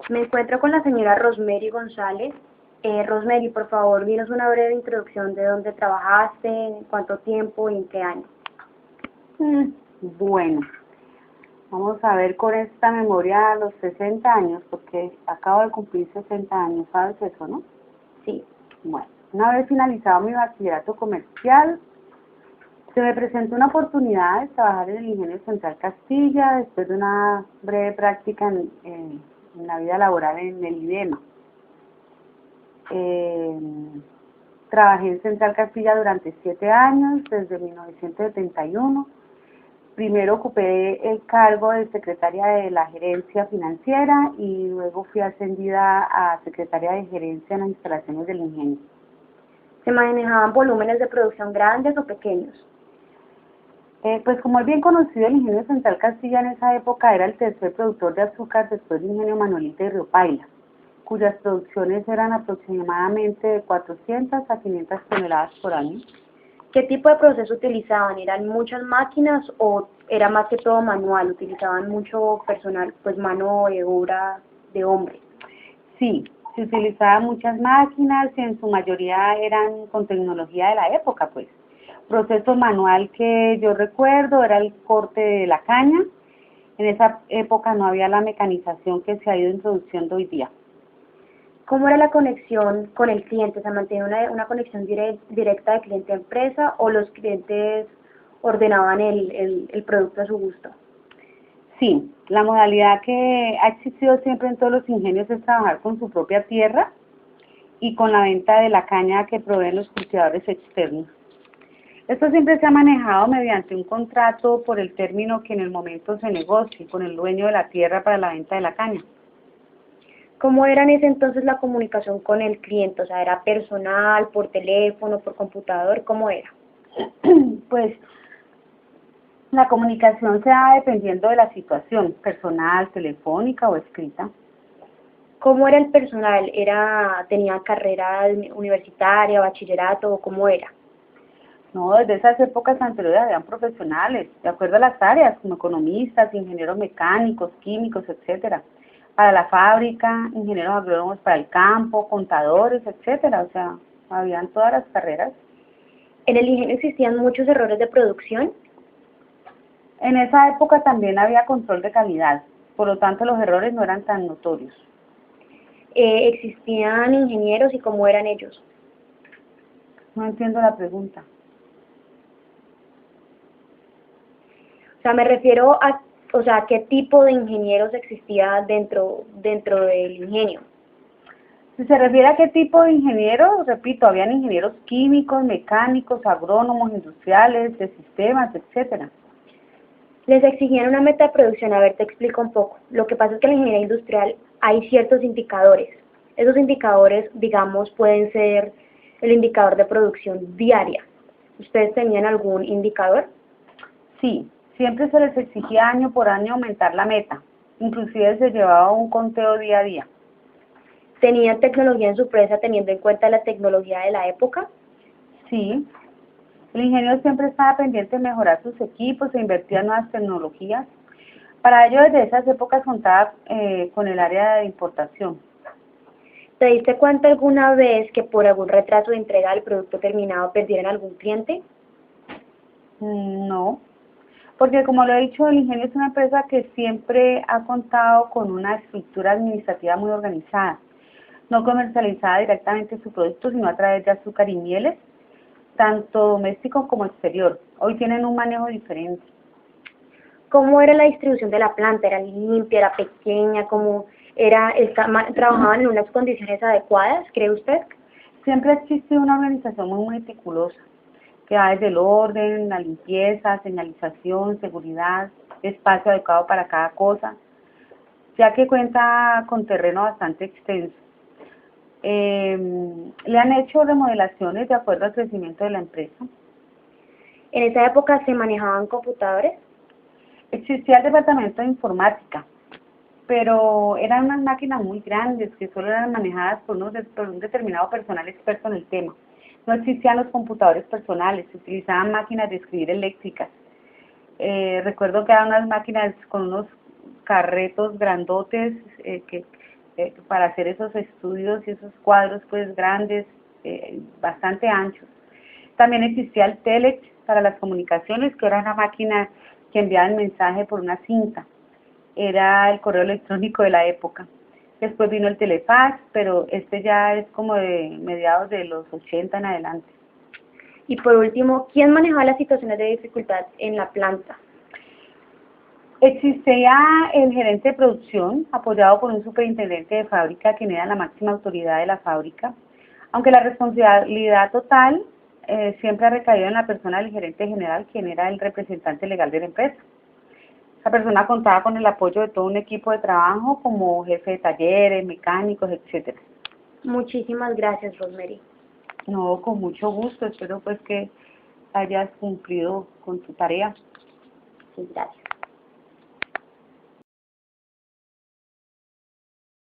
Me encuentro con la señora Rosemary González. Rosemary, por favor, dinos una breve introducción de dónde trabajaste, en cuánto tiempo y en qué año. Bueno, vamos a ver con esta memoria a los 60 años, porque acabo de cumplir 60 años, ¿sabes eso, no? Sí. Bueno, una vez finalizado mi bachillerato comercial, se me presentó una oportunidad de trabajar en el Ingenio Central Castilla, después de una breve práctica en la vida laboral en el IDEMA. Trabajé en Central Castilla durante 7 años, desde 1971. Primero ocupé el cargo de secretaria de la gerencia financiera y luego fui ascendida a secretaria de gerencia en las instalaciones del ingenio. ¿Se manejaban volúmenes de producción grandes o pequeños? Pues como es bien conocido, el Ingenio Central Castilla en esa época era el tercer productor de azúcar después del Ingenio Manolita y Río Paila, cuyas producciones eran aproximadamente de 400 a 500 toneladas por año. ¿Qué tipo de proceso utilizaban? ¿Eran muchas máquinas o era más que todo manual? ¿Utilizaban mucho personal, pues mano de obra de hombre? Sí, se utilizaban muchas máquinas y en su mayoría eran con tecnología de la época, pues. Proceso manual que yo recuerdo era el corte de la caña. En esa época no había la mecanización que se ha ido introduciendo hoy día. ¿Cómo era la conexión con el cliente? ¿Se mantenía una conexión directa de cliente a empresa o los clientes ordenaban el producto a su gusto? Sí, la modalidad que ha existido siempre en todos los ingenios es trabajar con su propia tierra y con la venta de la caña que proveen los cultivadores externos. Esto siempre se ha manejado mediante un contrato por el término que en el momento se negocie con el dueño de la tierra para la venta de la caña. ¿Cómo era en ese entonces la comunicación con el cliente? O sea, ¿era personal, por teléfono, por computador? ¿Cómo era? Pues la comunicación se da dependiendo de la situación, personal, telefónica o escrita. ¿Cómo era el personal? ¿Tenía carrera universitaria, bachillerato o cómo era? No, desde esas épocas anteriores habían profesionales, de acuerdo a las áreas, como economistas, ingenieros mecánicos, químicos, etcétera. Para la fábrica, ingenieros agrónomos para el campo, contadores, etcétera. O sea, habían todas las carreras. ¿En el ingenio existían muchos errores de producción? En esa época también había control de calidad, por lo tanto los errores no eran tan notorios. ¿Existían ingenieros y cómo eran ellos? No entiendo la pregunta. O sea, me refiero a, o sea, ¿qué tipo de ingenieros existía dentro del ingenio? Si se refiere a qué tipo de ingenieros, repito, habían ingenieros químicos, mecánicos, agrónomos, industriales, de sistemas, etcétera. Les exigían una meta de producción. A ver, te explico un poco. Lo que pasa es que en la ingeniería industrial hay ciertos indicadores. Esos indicadores, digamos, pueden ser el indicador de producción diaria. ¿Ustedes tenían algún indicador? Sí, siempre se les exigía año por año aumentar la meta. Inclusive se llevaba un conteo día a día. ¿Tenían tecnología en su empresa teniendo en cuenta la tecnología de la época? Sí, el ingeniero siempre estaba pendiente de mejorar sus equipos e invertía en nuevas tecnologías. Para ello, desde esas épocas contaba con el área de importación. ¿Te diste cuenta alguna vez que por algún retraso de entrega del producto terminado perdieran algún cliente? No, porque como lo he dicho, el ingenio es una empresa que siempre ha contado con una estructura administrativa muy organizada. No comercializaba directamente su producto, sino a través de azúcar y mieles, tanto doméstico como exterior. Hoy tienen un manejo diferente. ¿Cómo era la distribución de la planta? ¿Era limpia, era pequeña? ¿Cómo era, trabajaban en unas condiciones adecuadas, cree usted? Siempre existe una organización muy meticulosa, que va desde el orden, la limpieza, señalización, seguridad, espacio adecuado para cada cosa, ya que cuenta con terreno bastante extenso. Le han hecho remodelaciones de acuerdo al crecimiento de la empresa. ¿En esa época se manejaban computadores? Existía el departamento de informática, pero eran unas máquinas muy grandes que solo eran manejadas por un determinado personal experto en el tema. No existían los computadores personales, se utilizaban máquinas de escribir eléctricas. Recuerdo que eran unas máquinas con unos carretos grandotes que para hacer esos estudios y esos cuadros pues grandes, bastante anchos. También existía el telex para las comunicaciones, que era una máquina que enviaba el mensaje por una cinta. Era el correo electrónico de la época. Después vino el telefax, pero este ya es como de mediados de los 80 en adelante. Y por último, ¿quién manejaba las situaciones de dificultad en la planta? Existía el gerente de producción, apoyado por un superintendente de fábrica, quien era la máxima autoridad de la fábrica, aunque la responsabilidad total siempre ha recaído en la persona del gerente general, quien era el representante legal de la empresa. Esa persona contaba con el apoyo de todo un equipo de trabajo, como jefe de talleres, mecánicos, etcétera. Muchísimas gracias, Rosemary. No, con mucho gusto, espero pues que hayas cumplido con tu tarea. Sí, gracias.